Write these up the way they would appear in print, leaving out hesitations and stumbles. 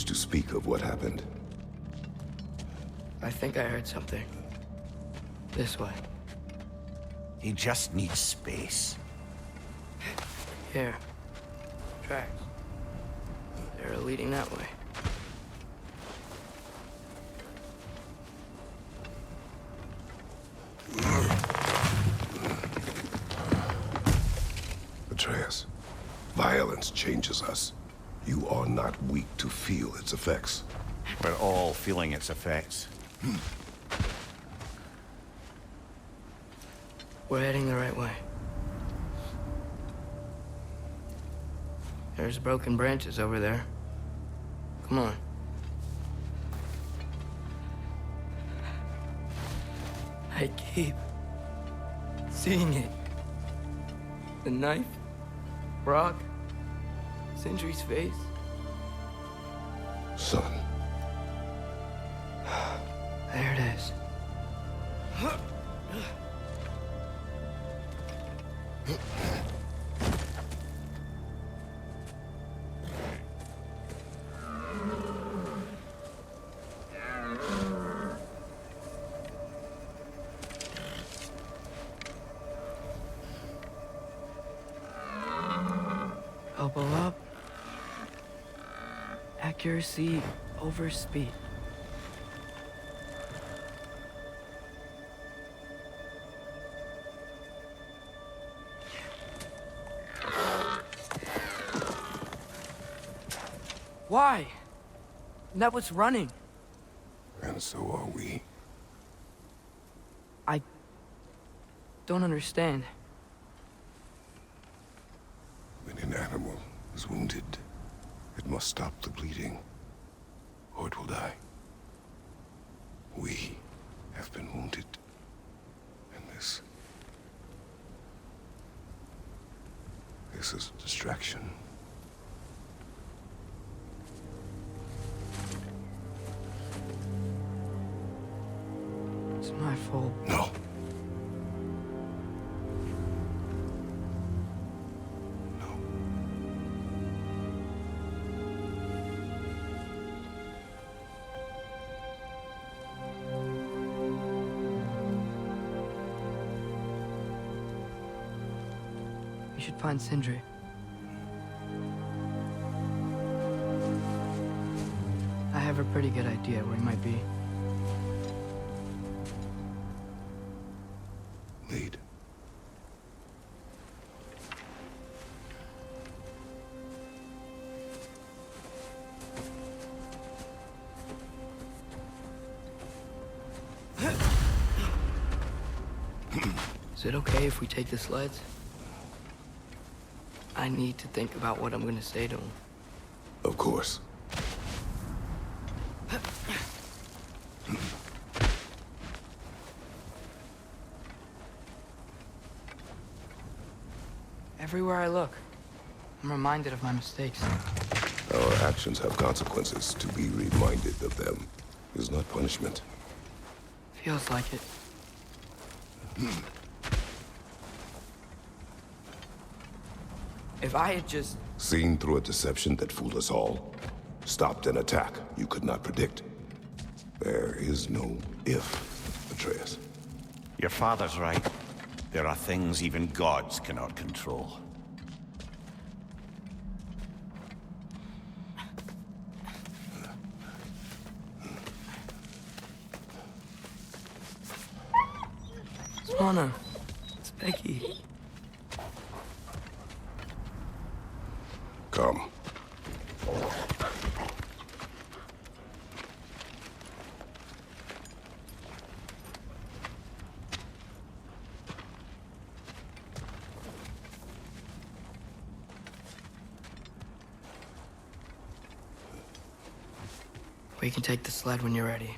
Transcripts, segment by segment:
wish to speak of what happened? I think I heard something. This way. He just needs space. Here. Tracks. They're leading that way. Atreus, violence changes us. You are not weak to feel its effects. We're all feeling its effects. We're heading the right way. There's broken branches over there. Come on. I keep seeing it. The knife, Brock, Sindri's face. Son. There it is. Elbow up. Accuracy over speed. Why? That was running. And so are we. I don't understand. When an animal is wounded, it must stop the bleeding, or it will die. We have been wounded, and this is a distraction. It's my fault. No. We should find Sindri. I have a pretty good idea where he might be. Lead. Is it okay if we take the sleds? I need to think about what I'm gonna say to him. Of course. Everywhere I look, I'm reminded of my mistakes. Our actions have consequences. To be reminded of them is not punishment. Feels like it. If I had just... Seen through a deception that fooled us all. Stopped an attack you could not predict. There is no if, Atreus. Your father's right. There are things even gods cannot control. Anna, it's Becky. Come. We can take the sled when you're ready.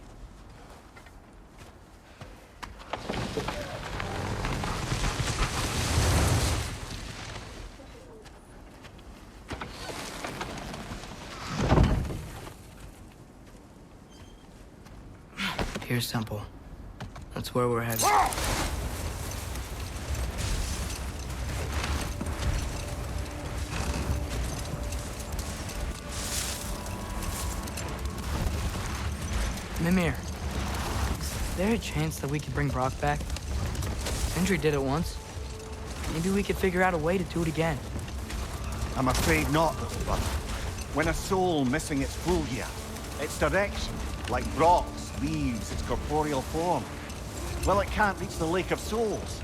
Here's Temple. That's where we're headed. Mimir, is there a chance that we could bring Brock back? Sindri did it once. Maybe we could figure out a way to do it again. I'm afraid not, little brother. When a soul missing its full gear, its direction, like Brock's, leaves its corporeal form, well, it can't reach the Lake of Souls.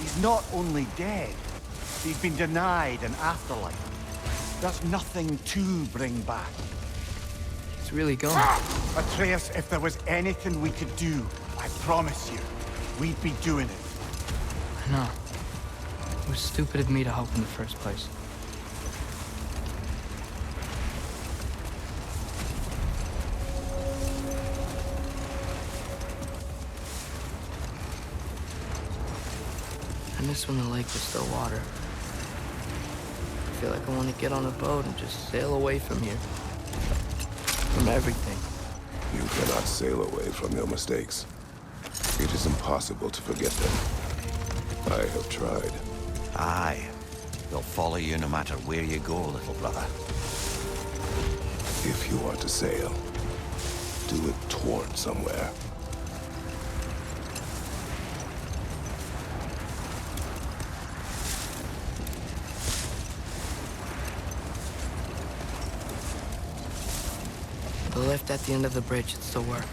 He's not only dead, he's been denied an afterlife. There's nothing to bring back. He's really gone. Atreus, if there was anything we could do, I promise you, we'd be doing it. I know. It was stupid of me to help in the first place. I miss when the lake was still water. I feel like I want to get on a boat and just sail away from here. From everything. You cannot sail away from your mistakes. It is impossible to forget them. I have tried. Aye. They'll follow you no matter where you go, little brother. If you are to sail, do it toward somewhere. The lift at the end of the bridge should still work.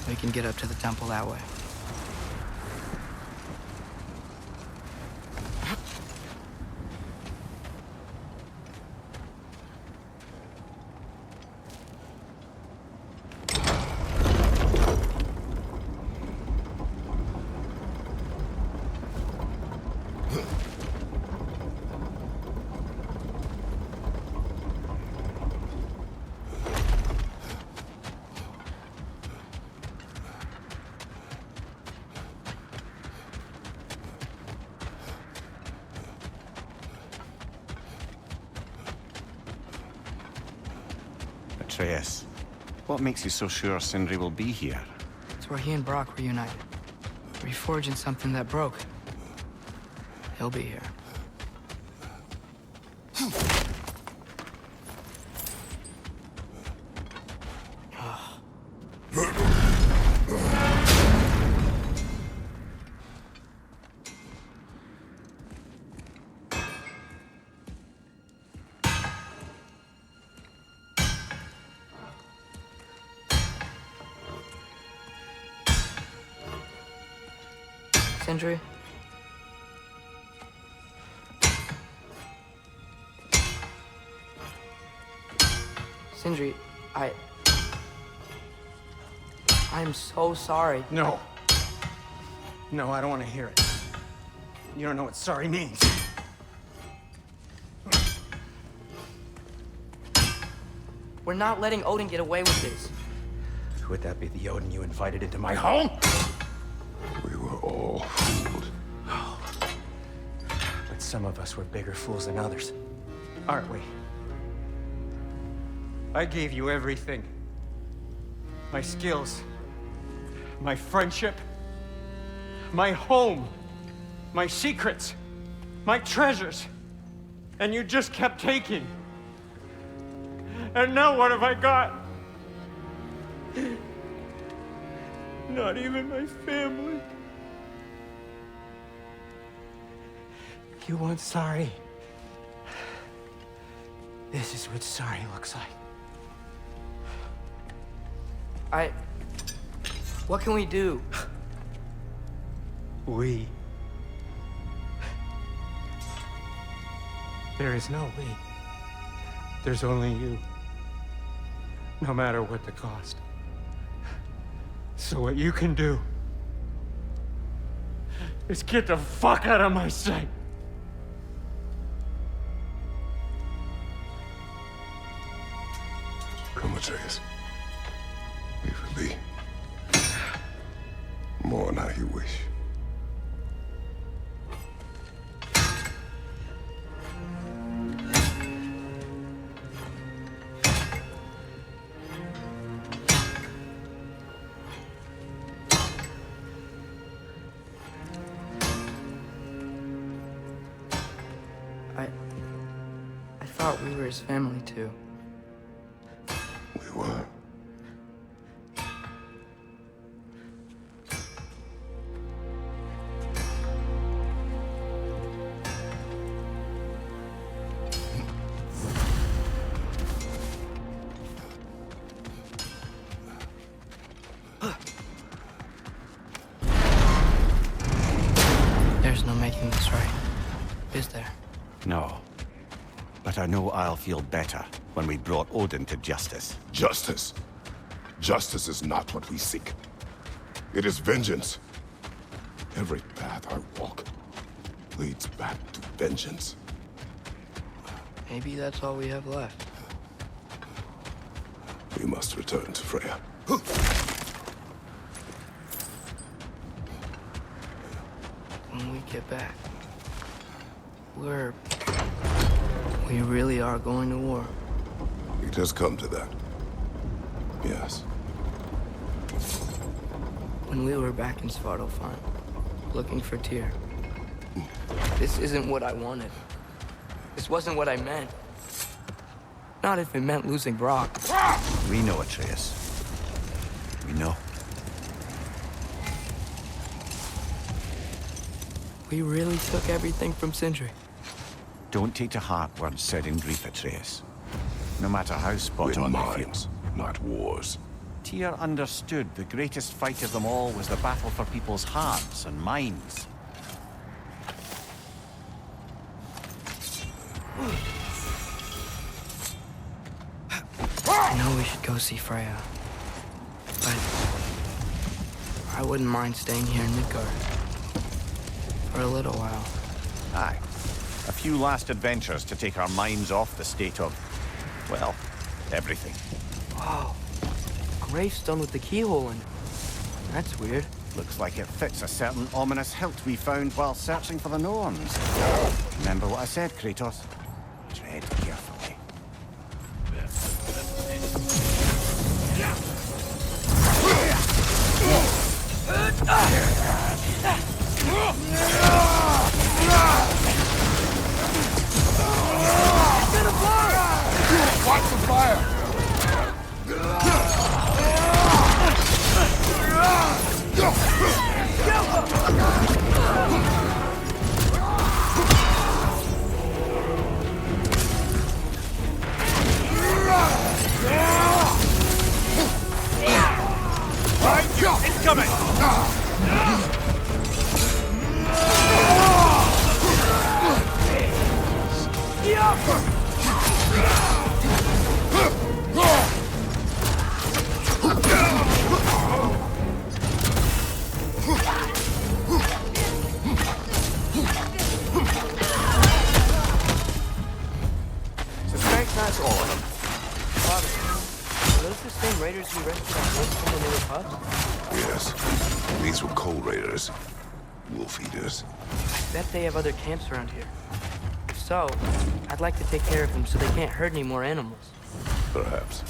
We can get up to the temple that way. Atreus, what makes you so sure Sindri will be here? It's where he and Brock were united. Reforging something that broke. He'll be here. Sindri? Sindri, I'm so sorry. No. No, I don't want to hear it. You don't know what sorry means. We're not letting Odin get away with this. Would that be the Odin you invited into my home? We were all fooled. But some of us were bigger fools than others, aren't we? I gave you everything. My skills, my friendship, my home, my secrets, my treasures. And you just kept taking. And now what have I got? Not even my family. You want sorry? This is what sorry looks like. What can we do? We. There is no we. There's only you. No matter what the cost. So what you can do is get the fuck out of my sight. Come, Atreus. Leave it be. Mourn how you wish. I thought we were his family too. We were. That's right. Is there? No. But I know I'll feel better when we brought Odin to justice. Justice. Justice is not what we seek. It is vengeance. Every path I walk leads back to vengeance. Maybe that's all we have left. We must return to Freya. When we get back, we really are going to war. It has come to that. Yes. When we were back in Svartalfheim, looking for Tyr, this isn't what I wanted. This wasn't what I meant. Not if it meant losing Brock. We know, Atreus. We know. We really took everything from Sindri. Don't take to heart words said in grief, Atreus. No matter how spot Win on they feel. minds, not wars. Tyr understood the greatest fight of them all was the battle for people's hearts and minds. I know we should go see Freya, but I wouldn't mind staying here in Midgard for a little while. Aye. A few last adventures to take our minds off the state of, well, everything. Wow, gravestone with the keyhole in it. That's weird. Looks like it fits a certain ominous hilt we found while searching for the Norns. Remember what I said, Kratos? Tread carefully. Watch the fire! Incoming! Suspect that's all of them. Father, are those the same raiders we rescued on boats from when they were pups? Yes. These were coal raiders. Wolf eaters. I bet they have other camps around here. If so, I'd like to take care of them so they can't hurt any more animals. Perhaps.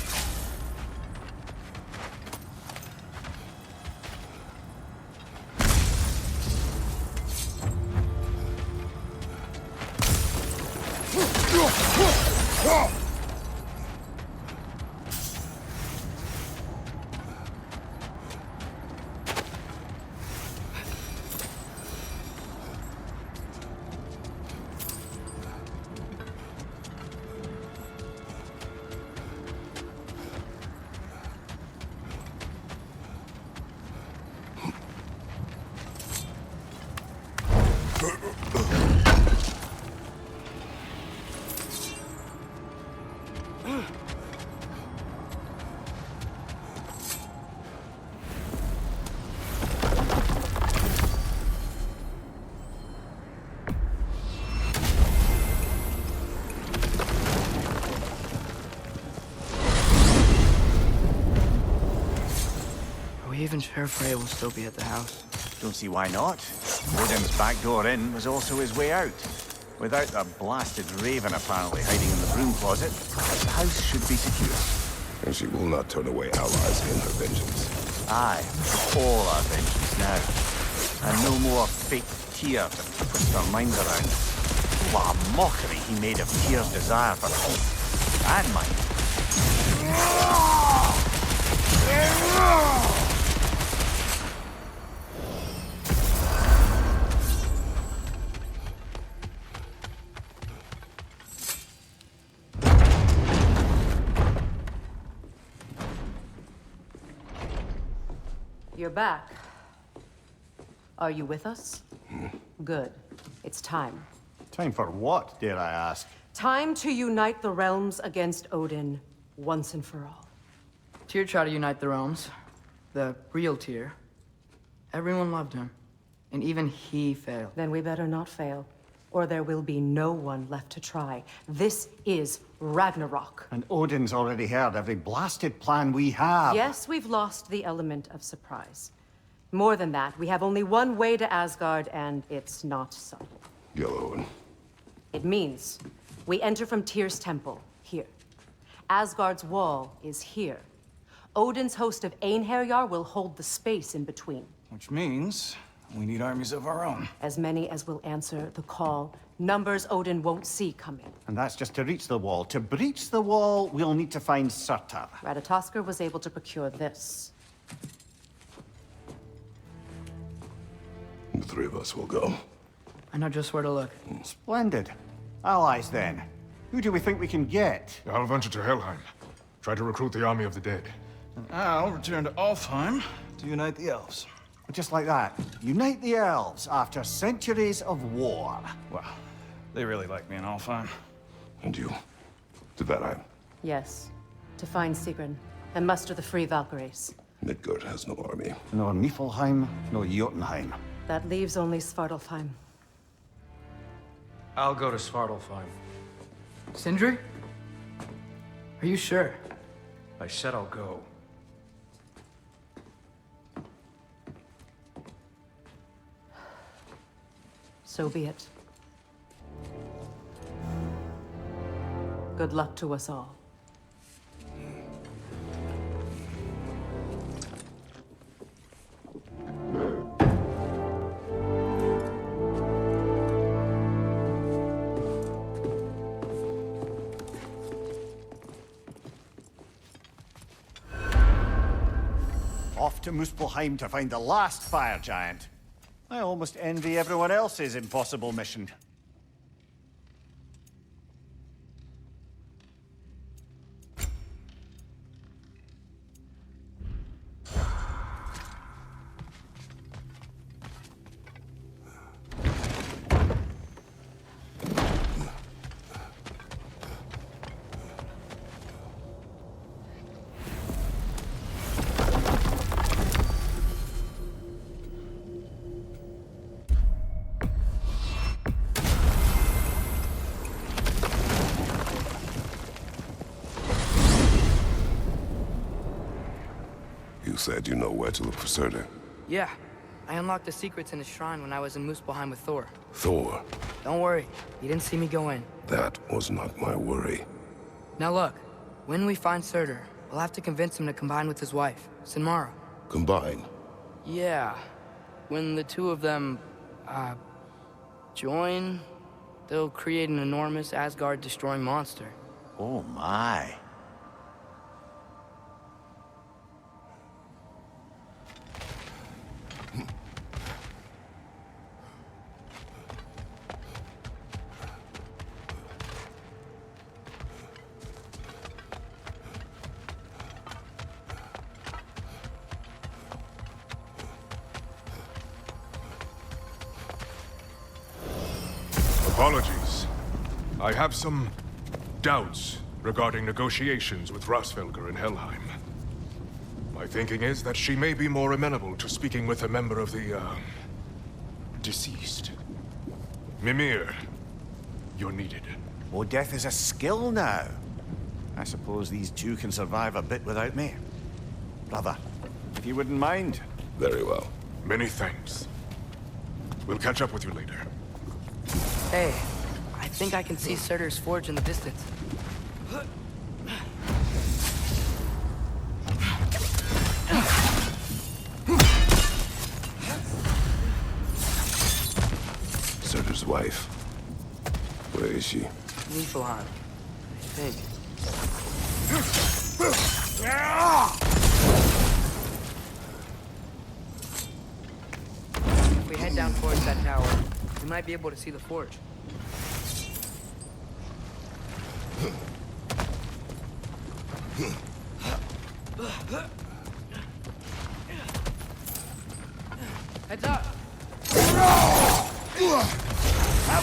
Are we even sure Freya will still be at the house? Don't see why not. Odin's back door in was also his way out. Without the blasted raven apparently hiding in the broom closet, the house should be secure. And she will not turn away allies in her vengeance. Aye, all our vengeance now. And no more fake Tyr to twist our minds around. What a mockery he made of Tyr's desire for peace. And mine. You're back. Are you with us? Good. It's time. Time for what, dare I ask? Time to unite the realms against Odin once and for all. Tyr tried to unite the realms. The real Tyr. Everyone loved him. And even he failed. Then we better not fail, or there will be no one left to try. This is Ragnarok. And Odin's already heard every blasted plan we have. Yes, we've lost the element of surprise. More than that, we have only one way to Asgard, and it's not subtle. Yellow. It means we enter from Tyr's temple, here. Asgard's wall is here. Odin's host of Einherjar will hold the space in between. Which means we need armies of our own. As many as will answer the call. Numbers Odin won't see coming. And that's just to reach the wall. To breach the wall, we'll need to find Surtur. Ratatoskr was able to procure this. The three of us will go. I know just where to look. Splendid. Allies, then. Who do we think we can get? I'll venture to Helheim. Try to recruit the army of the dead. And I'll return to Alfheim to unite the elves. Just like that. Unite the elves after centuries of war. Well, they really like me in Alfheim. And you? To Valheim. Yes. To find Sigrun and muster the free Valkyries. Midgard has no army. No Niflheim, no Jotunheim. That leaves only Svartalfheim. I'll go to Svartalfheim. Sindri? Are you sure? I said I'll go. So be it. Good luck to us all. Off to Muspelheim to find the last fire giant. I almost envy everyone else's impossible mission. You said you know where to look for Surtur. Yeah. I unlocked the secrets in his shrine when I was in Muspelheim with Thor. Thor. Don't worry. You didn't see me go in. That was not my worry. Now look. When we find Surtur, we'll have to convince him to combine with his wife, Sinmara. Combine. Yeah. When the two of them, join, they'll create an enormous Asgard-destroying monster. Oh my. Apologies. I have some doubts regarding negotiations with Rasfelger in Helheim. My thinking is that she may be more amenable to speaking with a member of the, deceased. Mimir, you're needed. Oh, death is a skill now. I suppose these two can survive a bit without me. Brother, if you wouldn't mind. Very well. Many thanks. We'll catch up with you later. Hey, I think I can see Surtur's forge in the distance. Surtur's wife. Where is she? Niflheim, I think. If we head down towards that tower, we might be able to see the forge. Heads up! I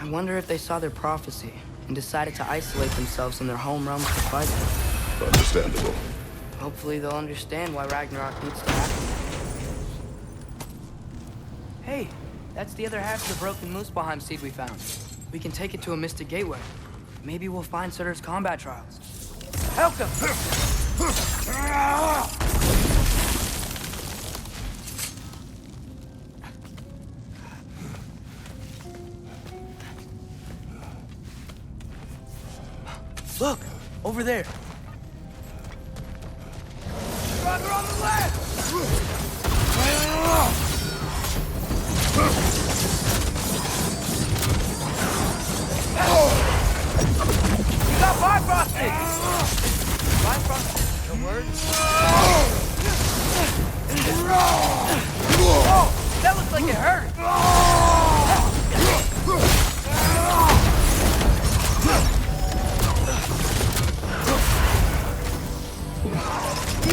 wonder if they saw their prophecy and decided to isolate themselves in their home realms to fight them. Understandable. Hopefully they'll understand why Ragnarok needs to happen. Hey, that's the other half of the broken Muspelheim seed we found. We can take it to a Mystic Gateway. Maybe we'll find Surtur's combat trials. Help them! Look! Over there! They're on the left! You got Bifrosted! Bifrosted, the word? Oh, that looks like it hurt!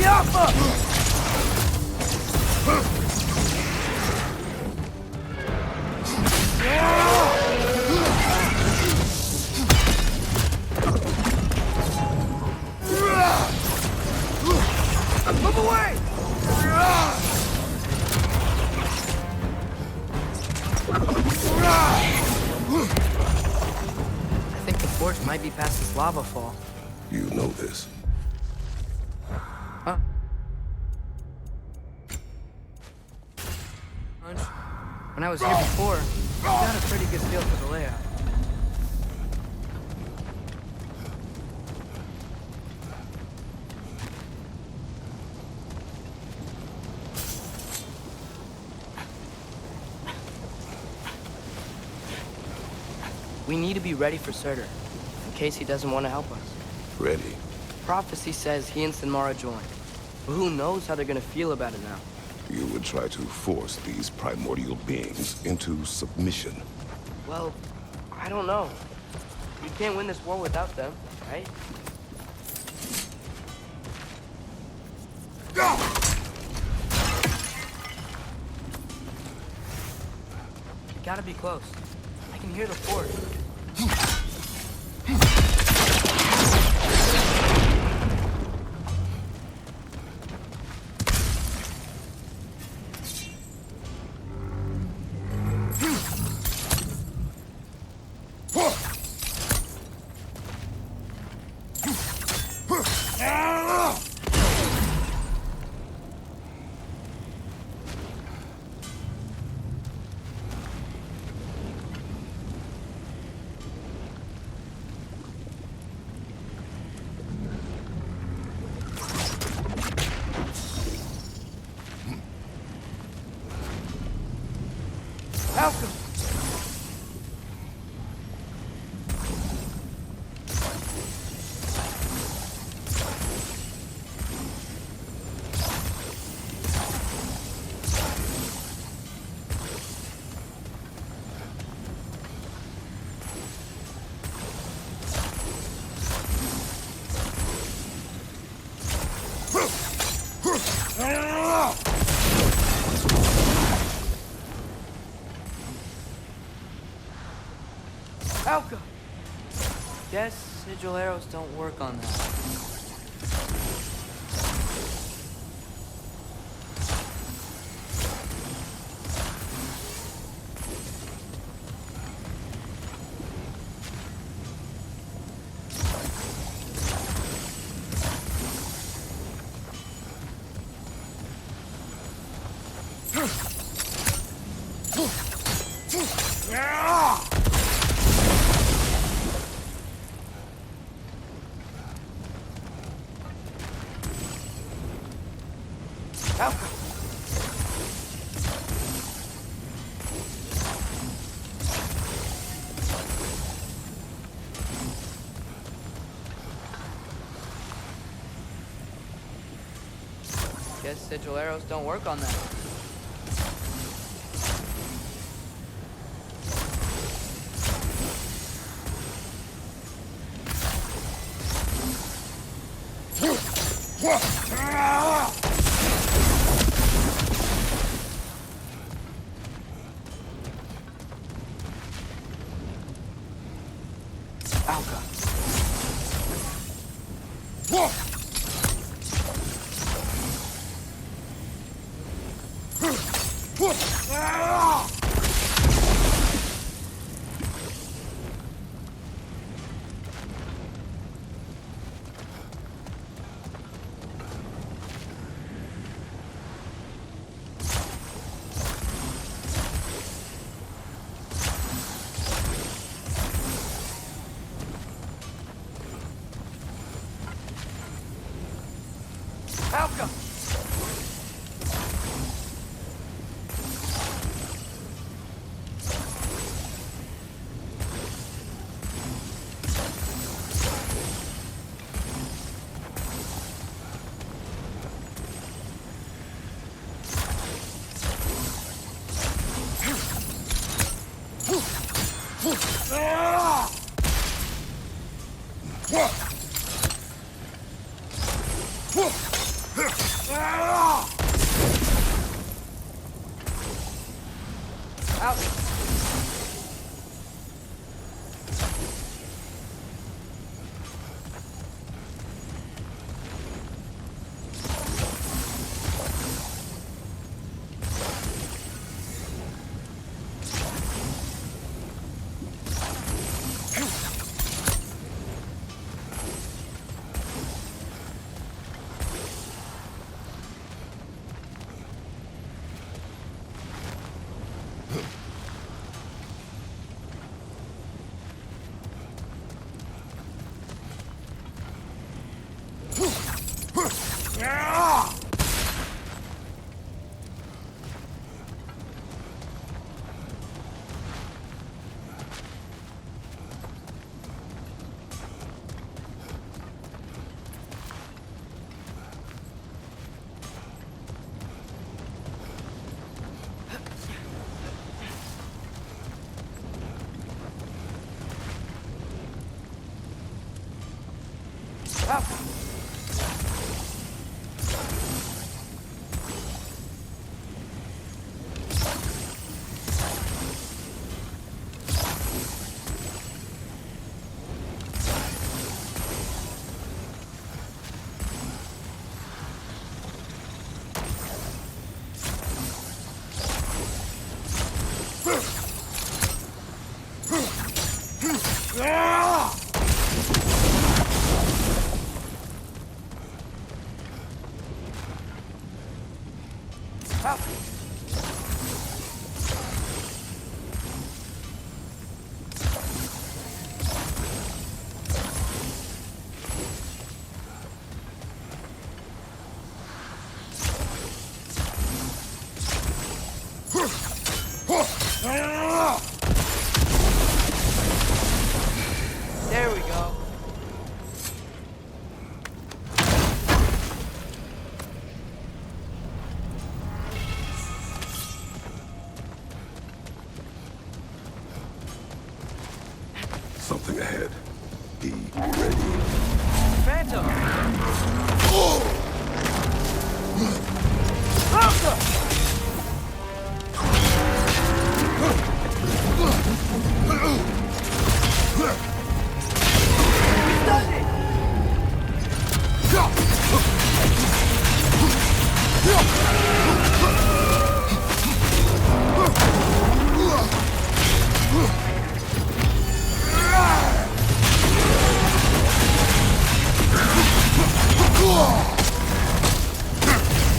Yappa! Move away! I think the forge might be past this lava fall. You know this. Huh? When I was here before, I got a pretty good feel for the layout. We need to be ready for Surtur, in case he doesn't want to help us. Ready? Prophecy says he and Sinmara joined, but who knows how they're gonna feel about it now. You would try to force these primordial beings into submission. Well, I don't know. We can't win this war without them, right? We gotta be close. I can hear the forge. Malcolm! Alka! Guess sigil arrows don't work on that. Alka! Guess sigil arrows don't work on that. Alka! There we go. Something ahead. Be ready. Phantom! Alka!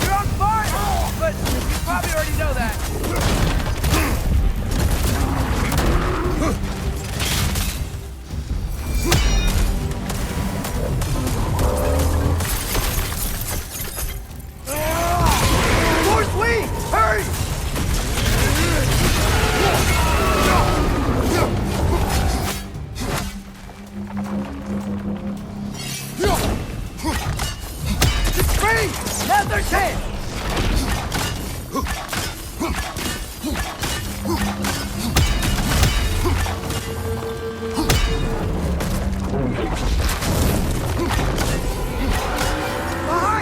You're on fire! But you probably already know that. Force Lee! Hurry! It's free! Now's their chance! Behind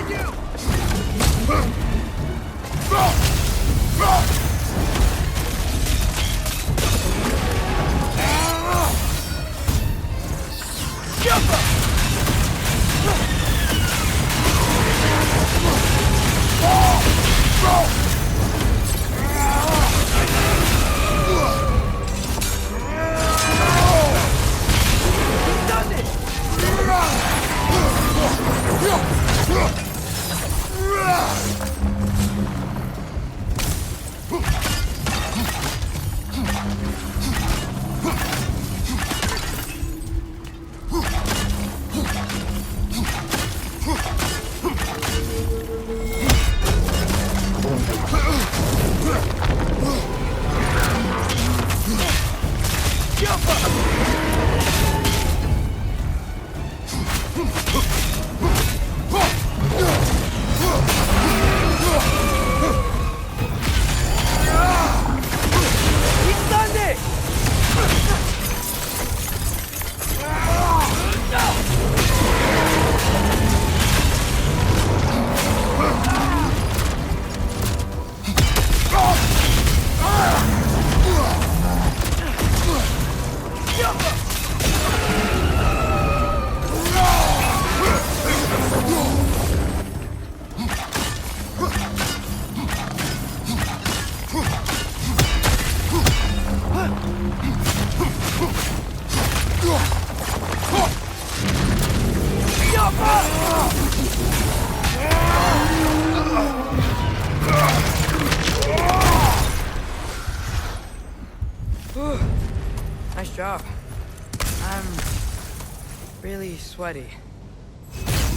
Nice job. I'm really sweaty.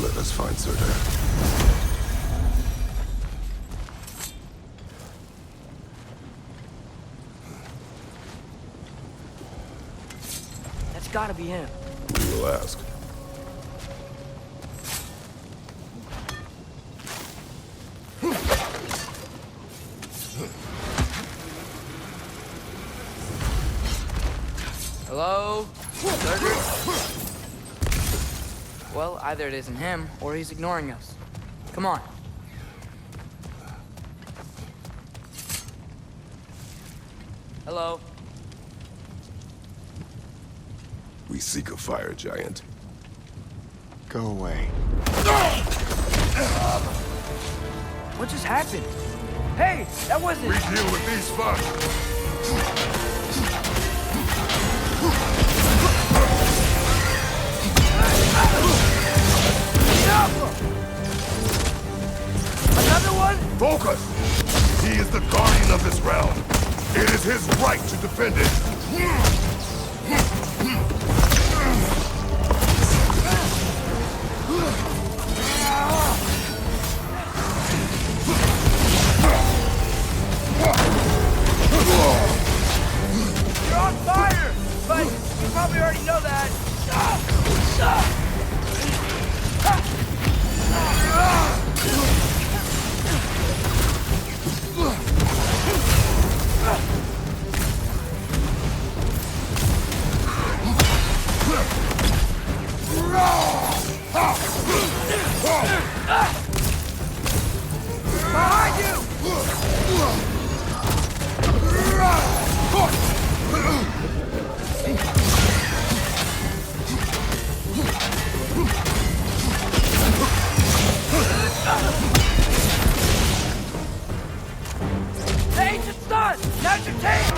Let us find Surtur. That's gotta be him. We'll ask. Hello? Surtur? Well, either it isn't him, or he's ignoring us. Come on. Hello? We seek a fire giant. Go away. What just happened? Hey, that wasn't... We deal with these first. Another one? Focus! He is the guardian of this realm. It is his right to defend it. You're on fire! But you probably already know that. Behind you! The ancient sun! Now's your take!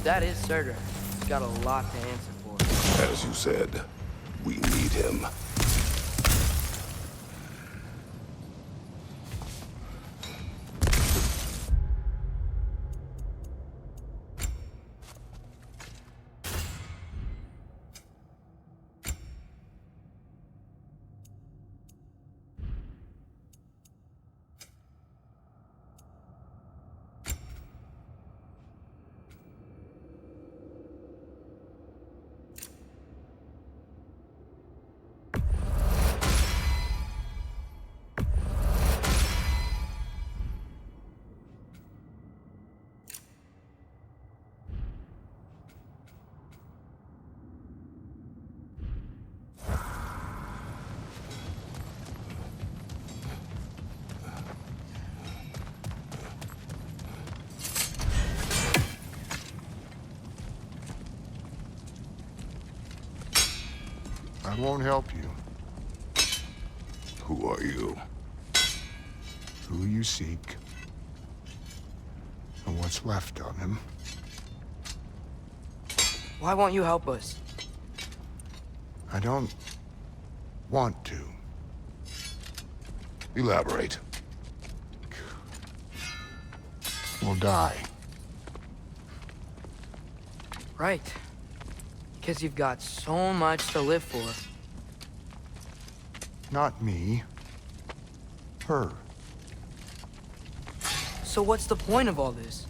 That is Surtur. He's got a lot to answer for. As you said, we need him. I won't help you. Who are you? Who you seek, and what's left of him. Why won't you help us? I don't want to. Elaborate. We'll die. Right. Because you've got so much to live for. Not me. Her. So what's the point of all this?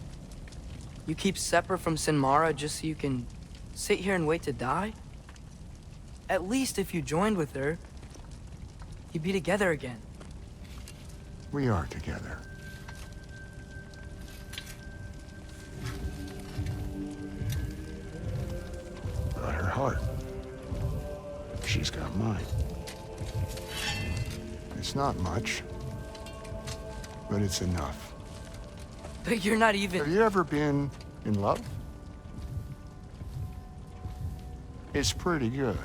You keep separate from Sinmara just so you can sit here and wait to die? At least if you joined with her, You'd be together again. We are together. Got her heart. She's got mine. It's not much, but it's enough. But you're not Have even... you ever been in love? It's pretty good.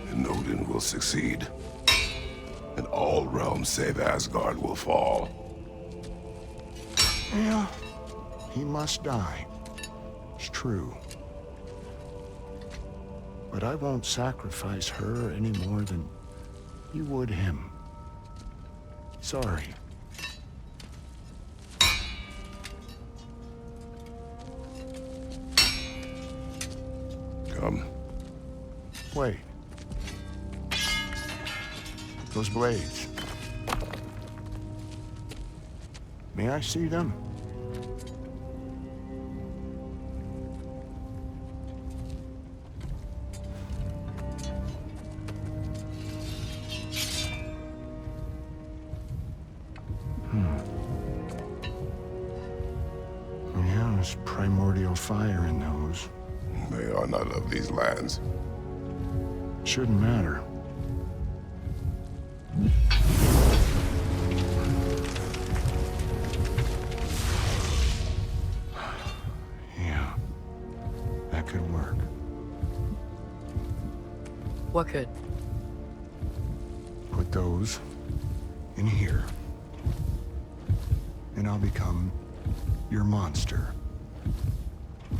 And Odin will succeed. And all realms save Asgard will fall. Yeah, he must die. It's true. But I won't sacrifice her any more than you would him. Sorry. Come. Wait. Those blades. May I see them? Yeah, there's primordial fire in those. They are not of these lands. Shouldn't matter. Yeah, that could work. What could? Put those in here, and I'll become your monster.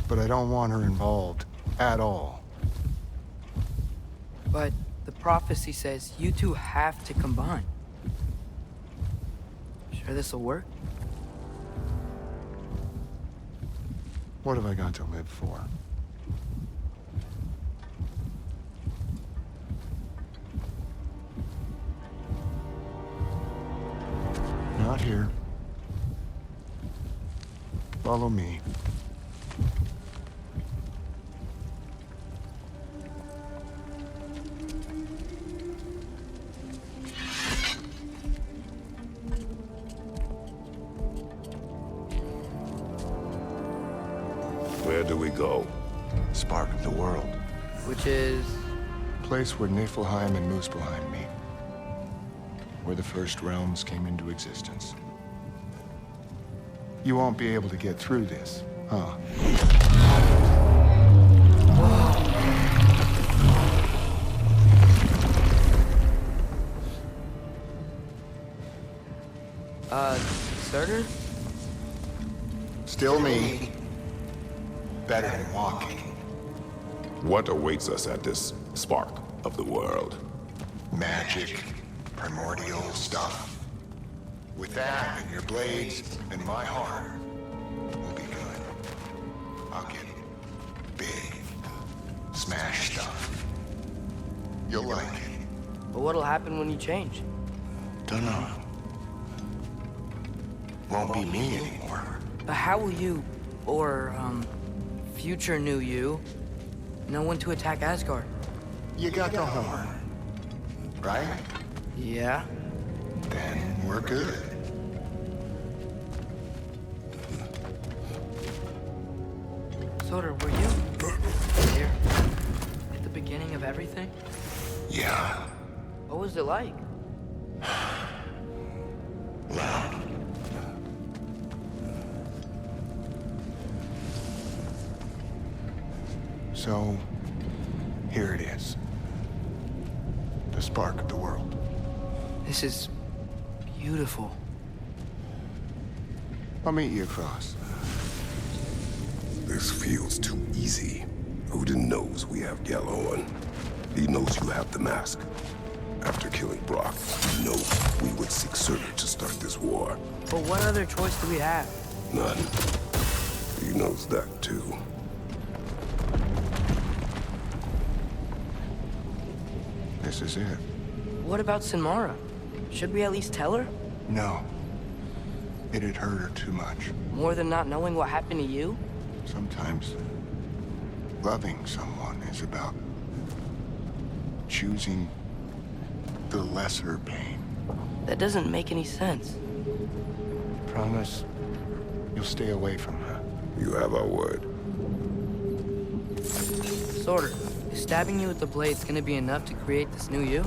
But I don't want her involved at all. But the prophecy says you two have to combine. Sure this'll work? What have I got to live for? Not here. Follow me. Where do we go? Spark of the world. Which is... Place where Niflheim and Muspelheim meet. Where the first realms came into existence. You won't be able to get through this, huh? Surtur? Still me. Better than walking. What awaits us at this spark of the world? Magic, primordial stuff. With that and your blades and my heart, we'll be good. I'll get big, smash stuff. You'll like it. But what'll happen when you change? Dunno. Won't be me anymore. But how will you, or, future new you, know when to attack Asgard? You got the horn, right? Yeah? Then we're good. Surtur, were you here at the beginning of everything? Yeah. What was it like? Loud. So, here it is. The spark of the world. This is beautiful. I'll meet you across. This feels too easy. Odin knows we have Gjallarhorn. He knows you have the mask. After killing Brock, he knows we would seek Surtur to start this war. But what other choice do we have? None. He knows that too. This is it. What about Sinmara? Should we at least tell her? No. It'd hurt her too much. More than not knowing what happened to you? Sometimes Loving someone is about choosing the lesser pain. That doesn't make any sense. Promise you'll stay away from her. You have our word. Sort of. Is stabbing you with the blade's gonna be enough to create this new you?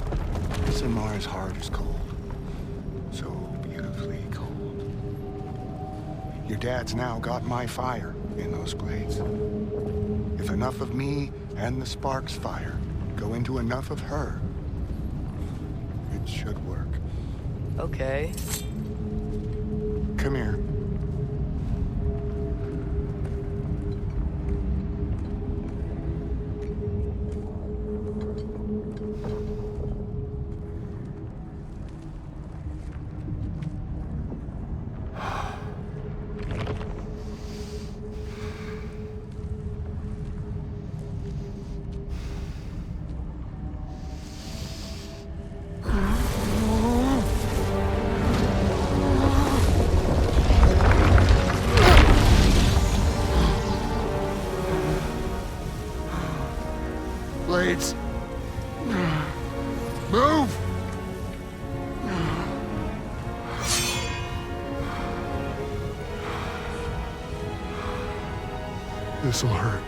Samar's heart is cold. So beautifully cold. Your dad's now got my fire in those blades. If enough of me and the spark's fire go into enough of her, it should work. Okay. Come here. Blades. Move! This'll hurt.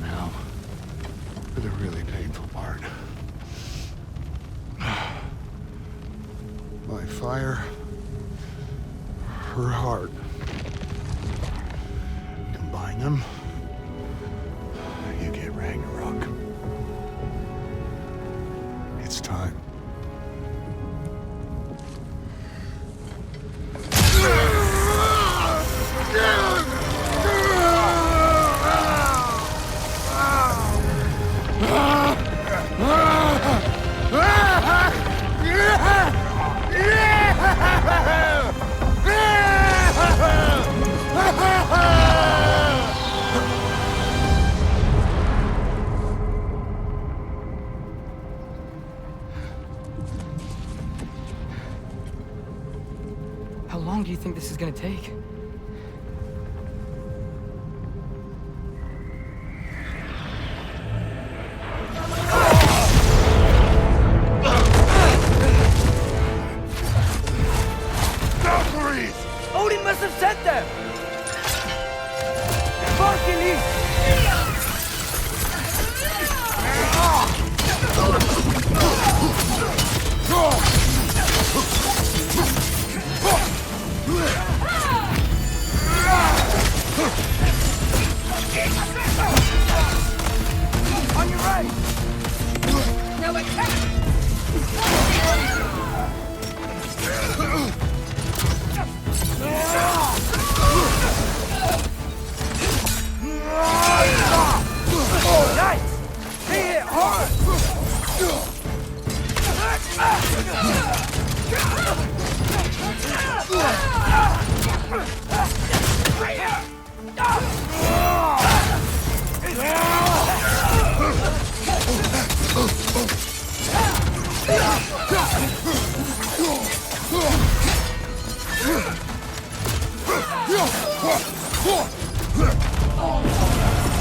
Now, for the really painful part. My fire, her heart. Combine them, you get Ragnarok. It's time. How long do you think this is gonna take? Odin must have sent them! On your right! Now attack! Nice! He hit hard!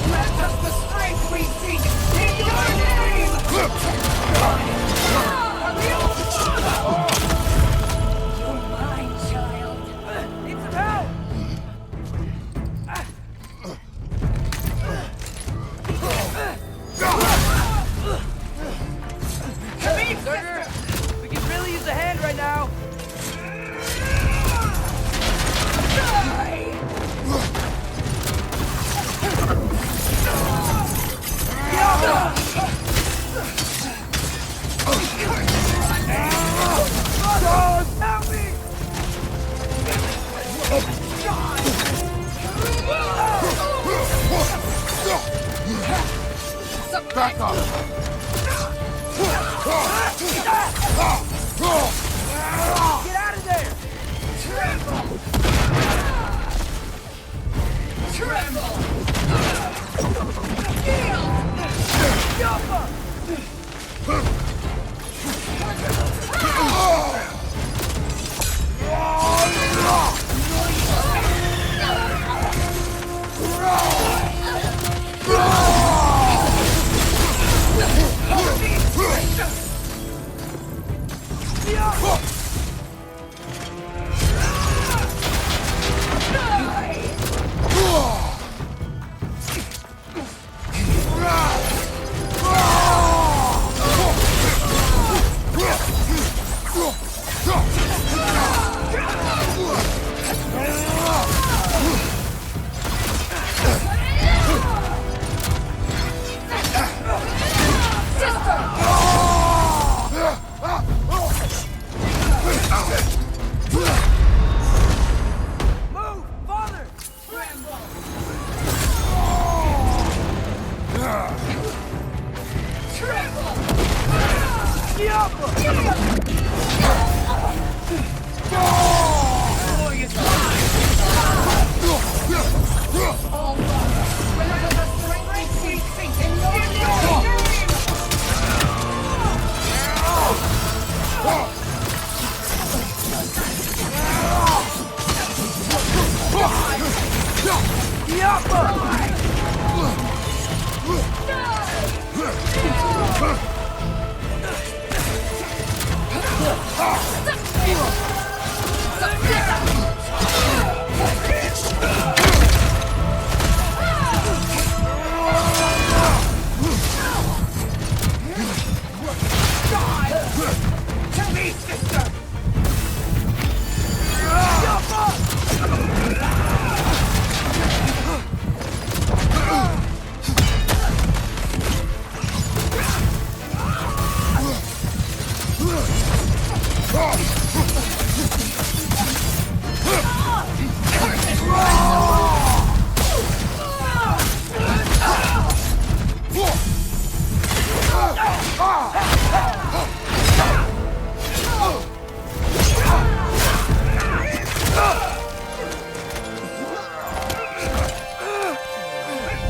Let us the strength we seek in your name! You're mine, child. Need some help! Come in, sister! We can really use a hand right now. Help me! Back up! Get out of there!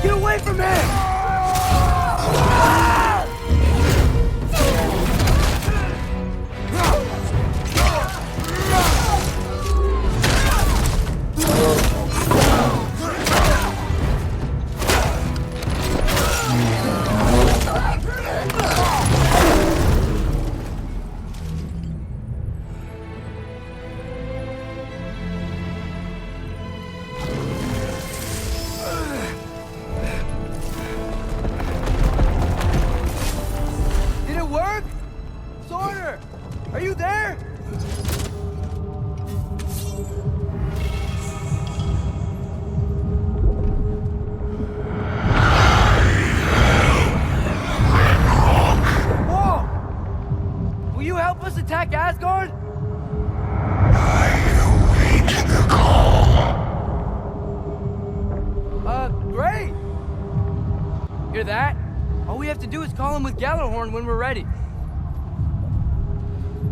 Get away from him! Did it work? Sorter! Are you there? Whoa! Will you help us attack Asgard? Great! Hear that? All we have to do is call him with Gjallarhorn when we're ready.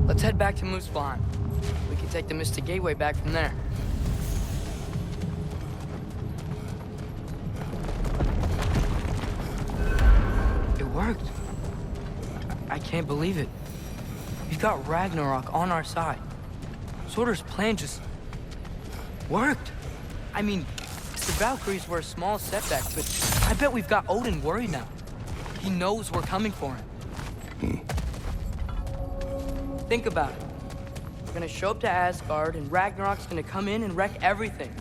Let's head back to Muspelheim. We can take the Mystic Gateway back from there. It worked. I can't believe it. We've got Ragnarok on our side. Sorter's plan just worked. I mean, the Valkyries were a small setback, but I bet we've got Odin worried now. He knows we're coming for him. Think about it. We're gonna show up to Asgard, and Ragnarok's gonna come in and wreck everything.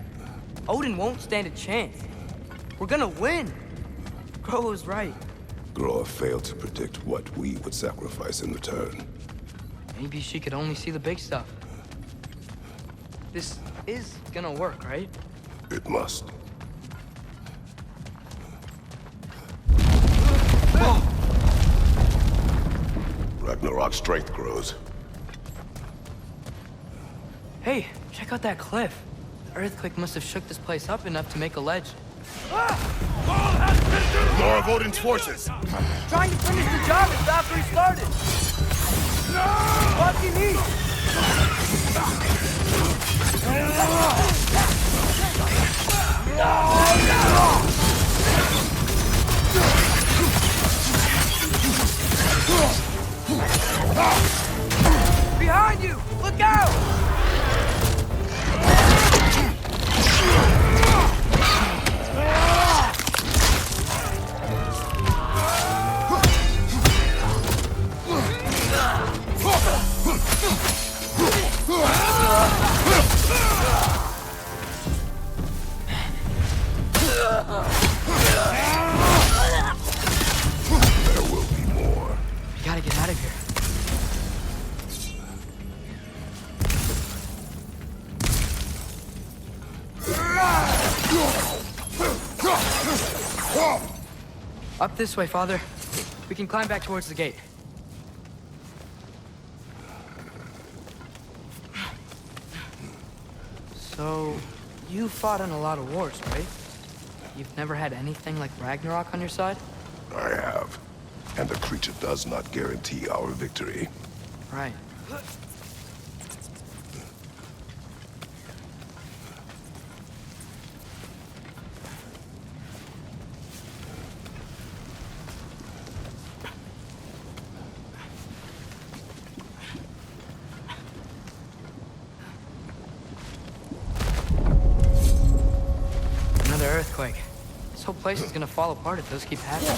Odin won't stand a chance. We're gonna win. Groa was right. Groa failed to predict what we would sacrifice in return. Maybe she could only see the big stuff. This is gonna work, right? It must. Ragnarok's strength grows. Hey, check out that cliff. The earthquake must have shook this place up enough to make a ledge. More of Odin's forces! Trying to finish the job as Valkyrie started! Lucky me! Behind you! Look out! There will be more. We gotta get out of here. Up this way, Father. We can climb back towards the gate. So, you fought in a lot of wars, right? You've never had anything like Ragnarok on your side? I have. And the creature does not guarantee our victory. Right. earthquake. This whole place is gonna fall apart if those keep happening.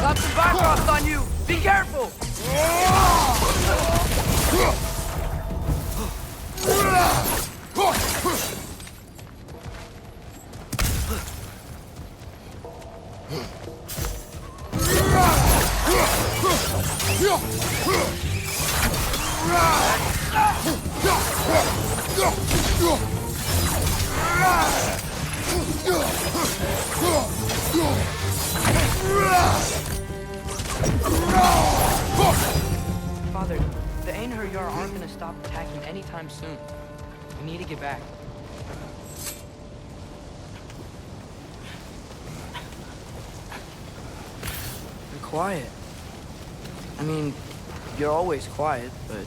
Got some backdrops on you! Be careful! Father, the Einherjar aren't gonna stop attacking anytime soon. We need to get back. You're quiet. I mean, you're always quiet, but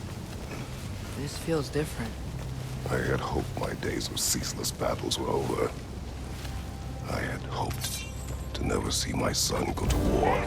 this feels different. I had hoped my days of ceaseless battles were over. I had hoped to never see my son go to war.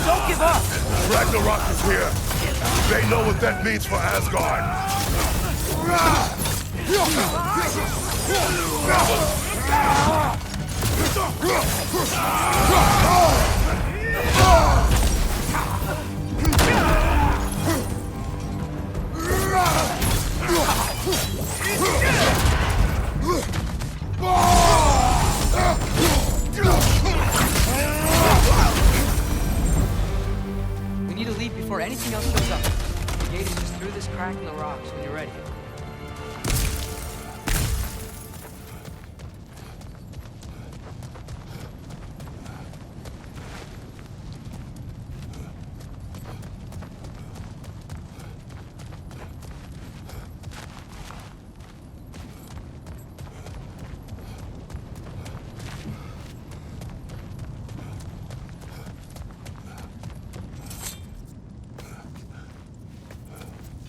Don't give up! Ragnarok is here. They know what that means for Asgard. We need to leave before anything else shows up. The gate is just through this crack in the rocks when you're ready.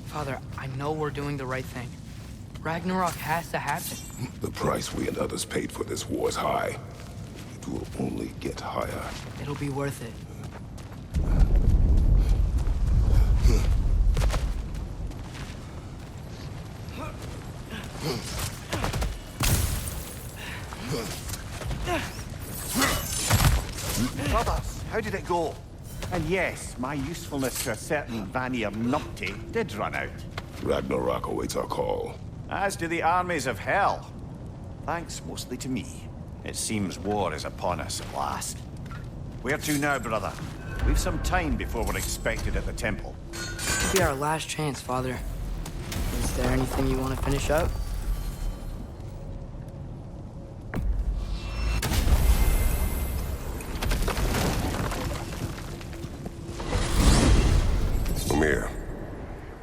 Father, I know we're doing the right thing. Ragnarok has to happen. The price we and others paid for this war is high. It will only get higher. It'll be worth it. Brothers, how did it go? And yes, my usefulness to a certain Vanir numpty did run out. Ragnarok awaits our call. As do the armies of hell. Thanks mostly to me. It seems war is upon us at last. Where to now, brother? We've some time before we're expected at the temple. This could be our last chance, Father. Is there anything you want to finish up?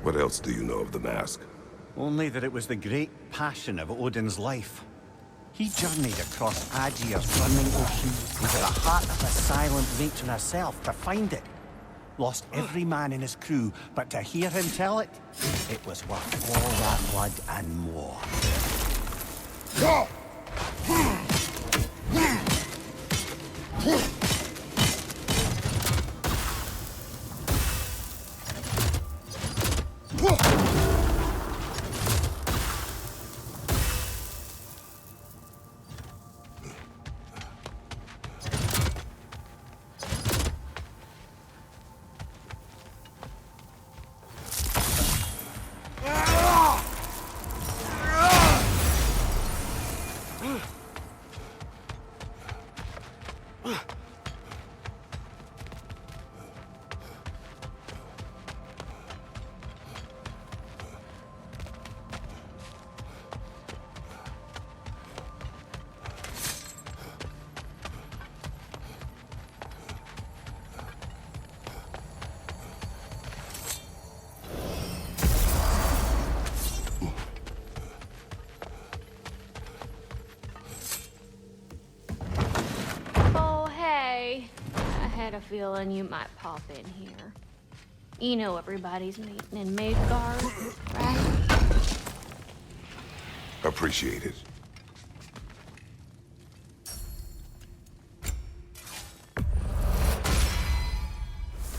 What else do you know of the mask? Only that it was the great passion of Odin's life. He journeyed across Aegir's running ocean into the heart of the silent nature herself to find it. Lost every man in his crew, but to hear him tell it, it was worth all that blood and more. I had a feeling you might pop in here. You know everybody's meeting in Midgard, right? Appreciate it.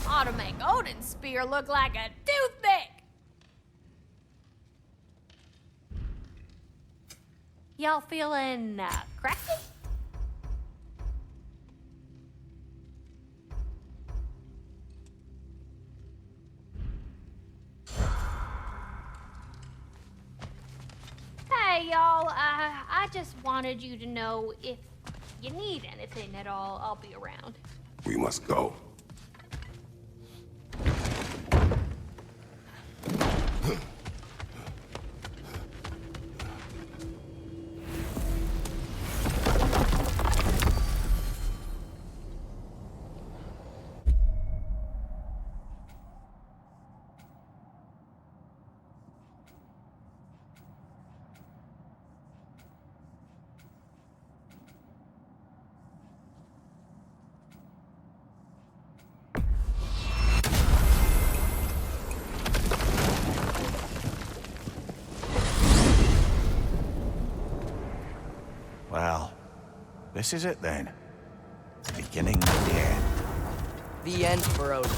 Ought to make Odin's spear look like a toothpick! Y'all feeling, crafty? Hey, y'all, I just wanted you to know if you need anything at all, I'll be around. We must go. Well, this is it then. The beginning of the end. The end for Odin.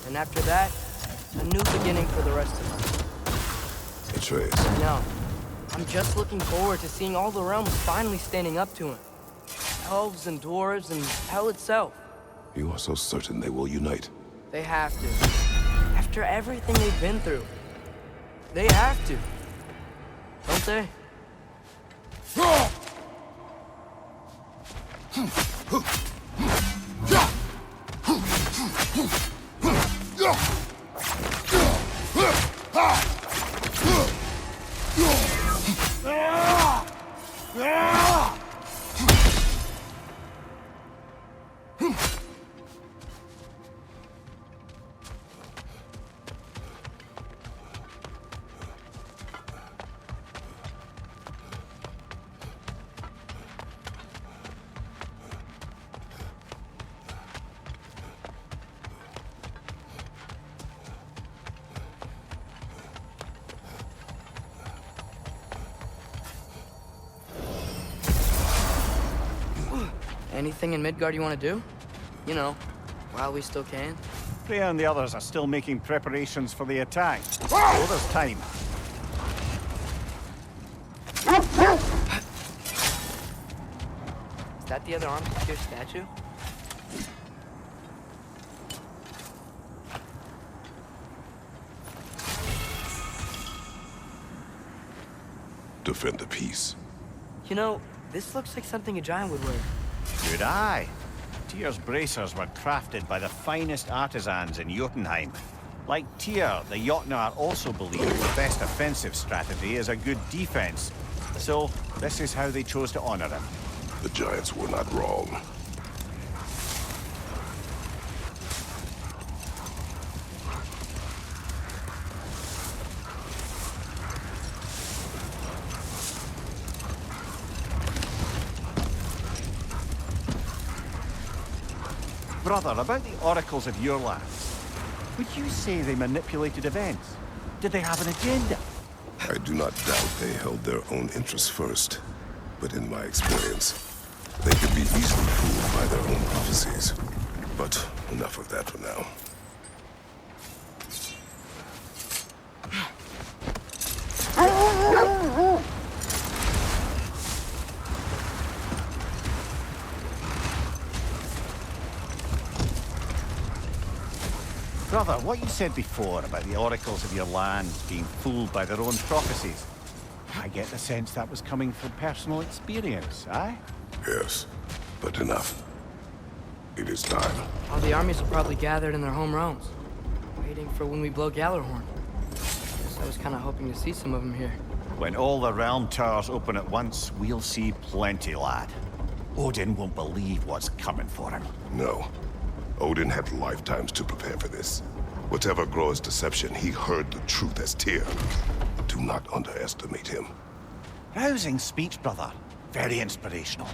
And after that, a new beginning for the rest of us. Atreus. No. I'm just looking forward to seeing all the realms finally standing up to him. Elves and dwarves and hell itself. You are so certain they will unite. They have to. After everything they've been through. They have to. Don't they? Anything in Midgard you want to do? You know, while we still can. Freya and the others are still making preparations for the attack. So there's time. Is that the other arms of your statue? Defend the peace. You know, this looks like something a giant would wear. Good eye. Tyr's bracers were crafted by the finest artisans in Jotunheim. Like Tyr, the Jotnar also believe the best offensive strategy is a good defense. So, this is how they chose to honor him. The giants were not wrong. Brother, about the oracles of your lands. Would you say they manipulated events? Did they have an agenda? I do not doubt they held their own interests first, but in my experience, they can be easily fooled by their own prophecies. But enough of that for now. Brother, what you said before about the oracles of your land being fooled by their own prophecies, I get the sense that was coming from personal experience, aye? Yes, but enough. It is time. All the armies are probably gathered in their home realms, waiting for when we blow Gallarhorn. Guess I was kind of hoping to see some of them here. When all the realm towers open at once, we'll see plenty, lad. Odin won't believe what's coming for him. No. Odin had lifetimes to prepare for this. Whatever Groa's deception, he heard the truth as Tyr. Do not underestimate him. Rousing speech, brother. Very inspirational.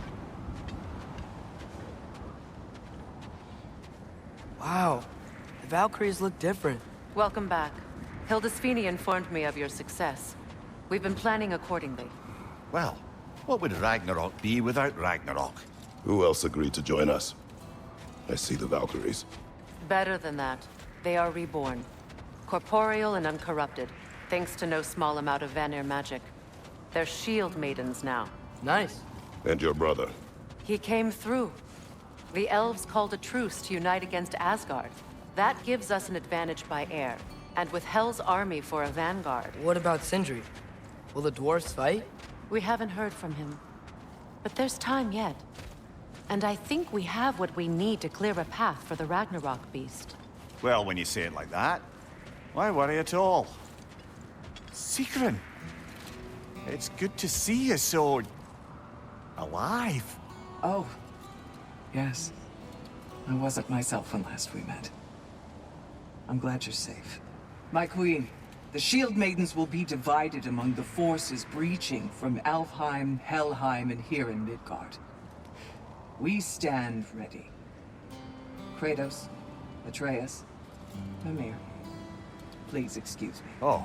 Wow, the Valkyries look different. Welcome back. Hildisvini informed me of your success. We've been planning accordingly. Well, what would Ragnarok be without Ragnarok? Who else agreed to join us? I see the Valkyries. Better than that. They are reborn. Corporeal and uncorrupted, thanks to no small amount of Vanir magic. They're shield maidens now. Nice. And your brother? He came through. The elves called a truce to unite against Asgard. That gives us an advantage by air, and with Hel's army for a vanguard. What about Sindri? Will the dwarves fight? We haven't heard from him. But there's time yet. And I think we have what we need to clear a path for the Ragnarok beast. Well, when you say it like that, why worry at all? Sigrun! It's good to see you so... alive. Oh, yes. I wasn't myself when last we met. I'm glad you're safe. My queen, the Shield Maidens will be divided among the forces breaching from Alfheim, Helheim, and here in Midgard. We stand ready. Kratos, Atreus, Mimir, please excuse me. Oh.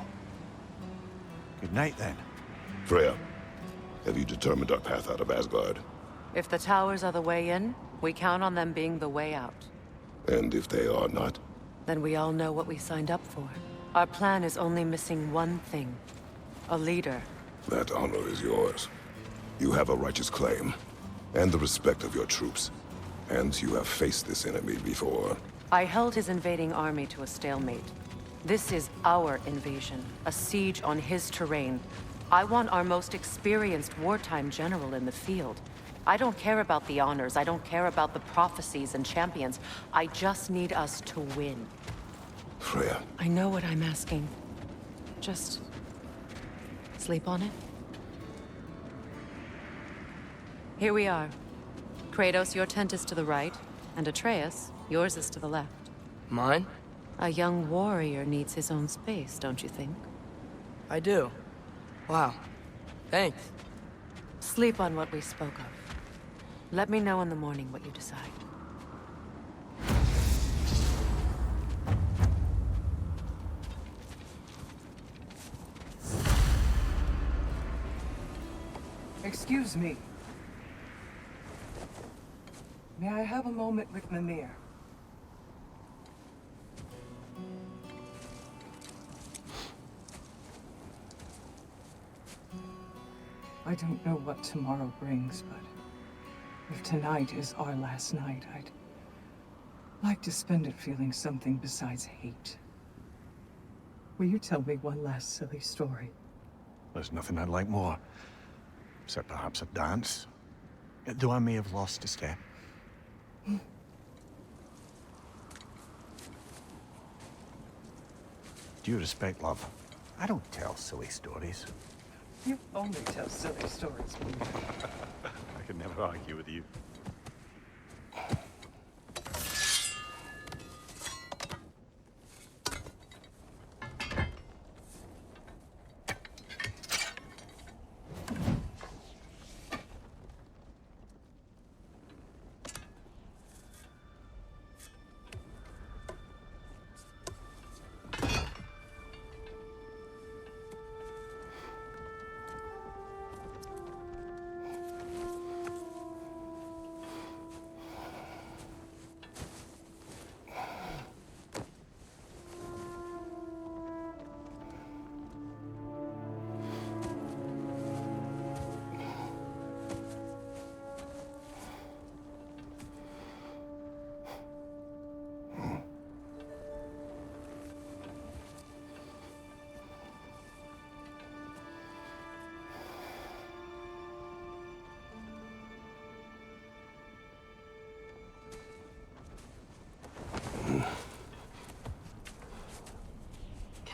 Good night, then. Freya, have you determined our path out of Asgard? If the towers are the way in, we count on them being the way out. And if they are not? Then we all know what we signed up for. Our plan is only missing one thing. A leader. That honor is yours. You have a righteous claim, and the respect of your troops. And you have faced this enemy before. I held his invading army to a stalemate. This is our invasion, a siege on his terrain. I want our most experienced wartime general in the field. I don't care about the honors, I don't care about the prophecies and champions. I just need us to win. Freya. I know what I'm asking. Just... sleep on it? Here we are. Kratos, your tent is to the right, and Atreus, yours is to the left. Mine? A young warrior needs his own space, don't you think? I do. Wow. Thanks. Sleep on what we spoke of. Let me know in the morning what you decide. Excuse me. May I have a moment with Mimir? I don't know what tomorrow brings, but if tonight is our last night, I'd like to spend it feeling something besides hate. Will you tell me one last silly story? There's nothing I'd like more. Except perhaps a dance. Though I may have lost a step. Due respect, love. I don't tell silly stories. You only tell silly stories. I can never argue with you.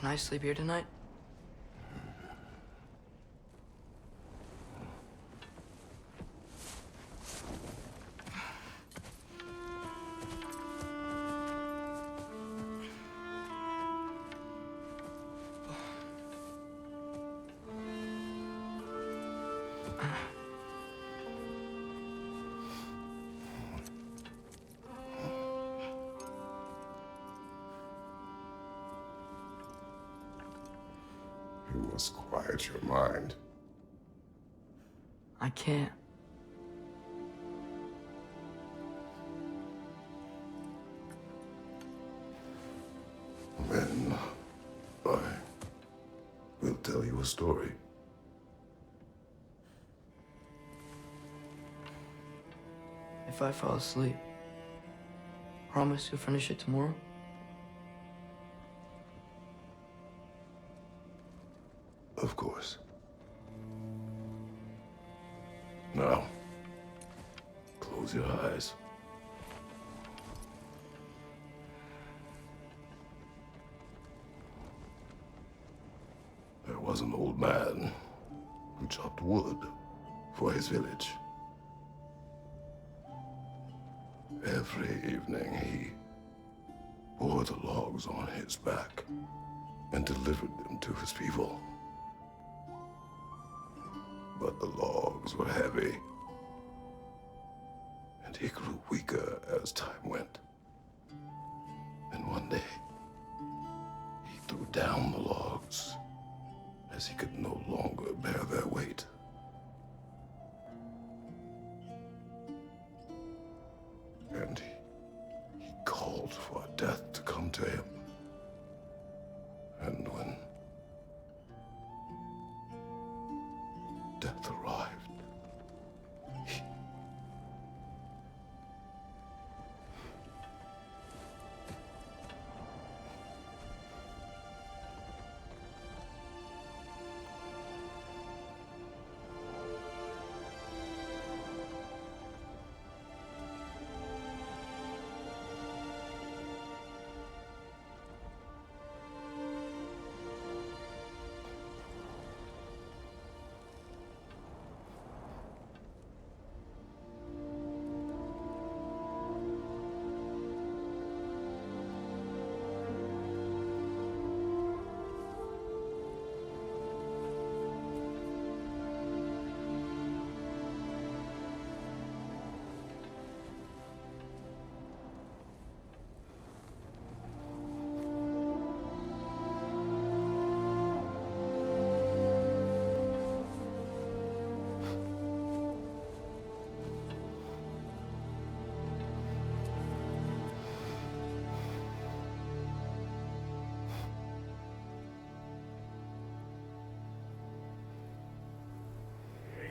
Can I sleep here tonight? You must quiet your mind. I can't. Then I will tell you a story. If I fall asleep, promise you'll finish it tomorrow? Of course. Now, close your eyes. There was an old man who chopped wood for his village. Every evening he bore the logs on his back and delivered them to his people. But the logs were heavy, and he grew weaker as time went. And one day, he threw down the logs as he could no longer bear their weight. And he called for death to come to him. And when death arrived,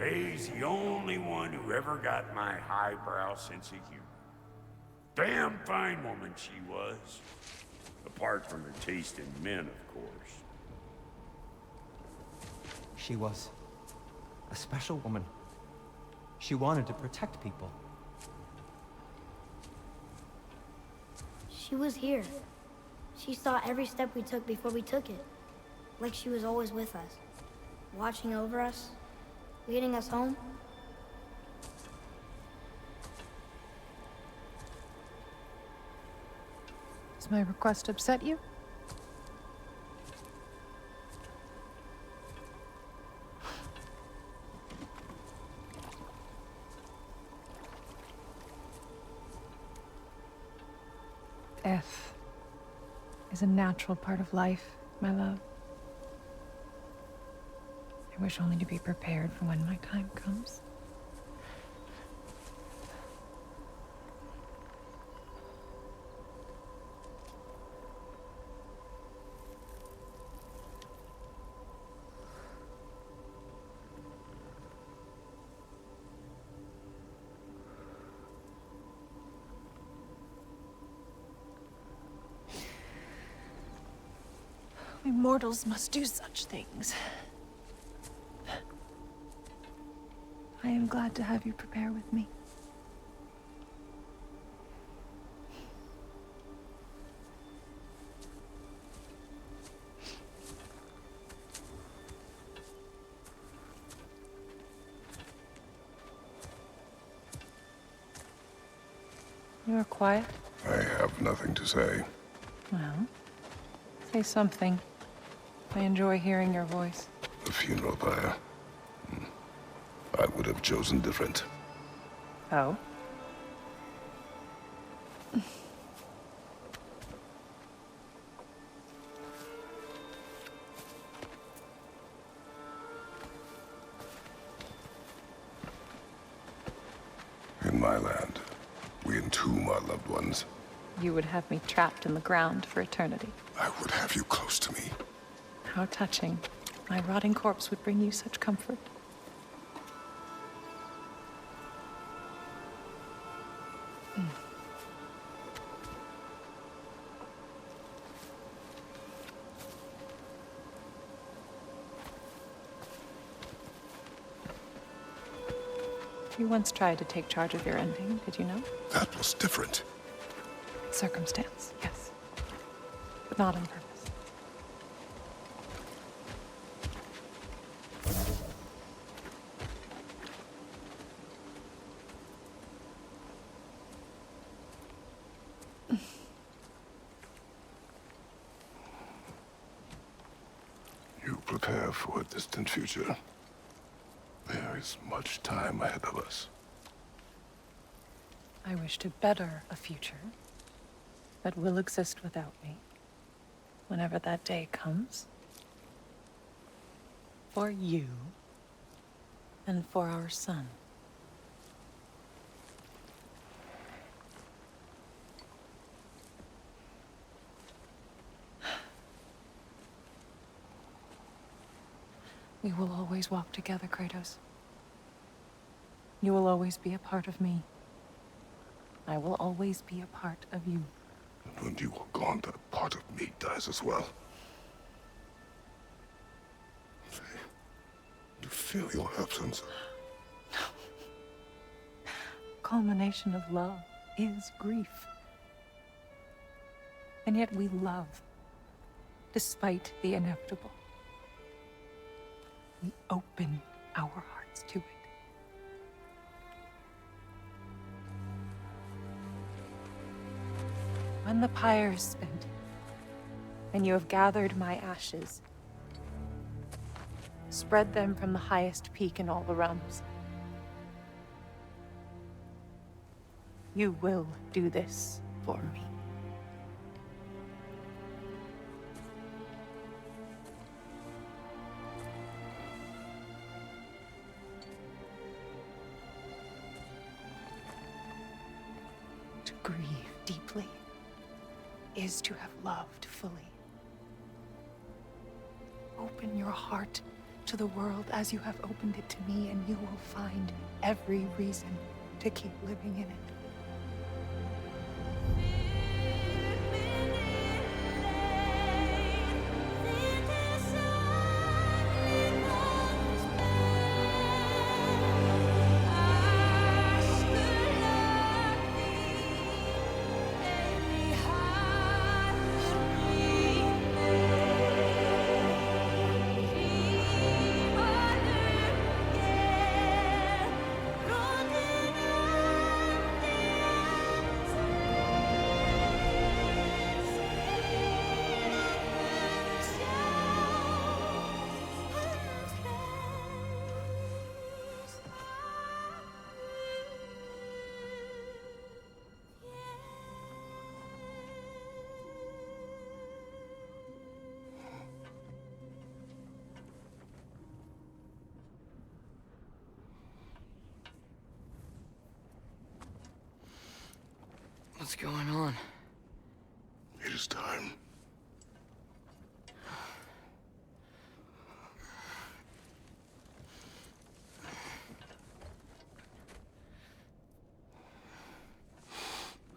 He's the only one who ever got my highbrow sense of humor. Damn fine woman she was. Apart from her taste in men, of course. She was a special woman. She wanted to protect people. She was here. She saw every step we took before we took it. Like she was always with us. Watching over us. Leading us home. Does my request upset you? Death is a natural part of life, my love. I wish only to be prepared for when my time comes. We mortals must do such things. I am glad to have you prepare with me. You're quiet. I have nothing to say. Well, say something. I enjoy hearing your voice. The funeral pyre. I would have chosen different. Oh? In my land, we entomb our loved ones. You would have me trapped in the ground for eternity. I would have you close to me. How touching. My rotting corpse would bring you such comfort. You once tried to take charge of your ending, did you know? That was different. Circumstance, yes. But not on purpose. You prepare for a distant future. There is much time ahead of us. I wish to better a future that will exist without me, whenever that day comes. For you and for our son. We will always walk together, Kratos. You will always be a part of me. I will always be a part of you. And when you are gone, that part of me dies as well. You feel your absence. Culmination of love is grief. And yet we love, despite the inevitable. We open our hearts to it. When the pyre is spent, and you have gathered my ashes, spread them from the highest peak in all the realms. You will do this for me. To grieve deeply is to have loved fully. Open your heart to the world as you have opened it to me, and you will find every reason to keep living in it. What's going on? It is time.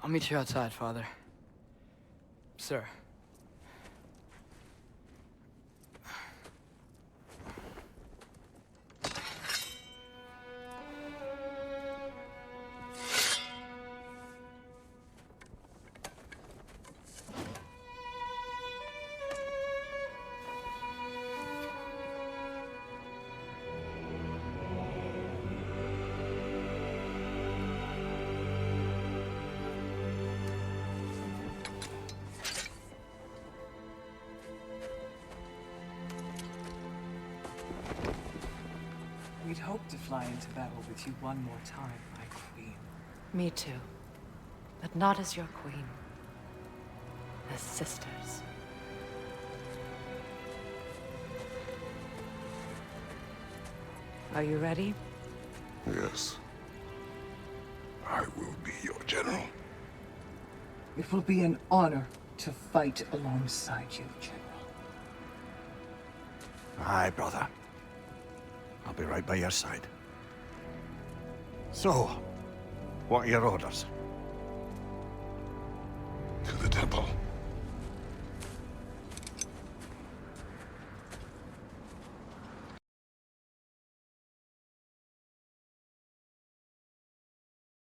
I'll meet you outside, Father. Sir. We'd hoped to fly into battle with you one more time, my queen. Me too. But not as your queen. As sisters. Are you ready? Yes. I will be your general. It will be an honor to fight alongside you, General. Aye, brother. I'll be right by your side. So, what are your orders?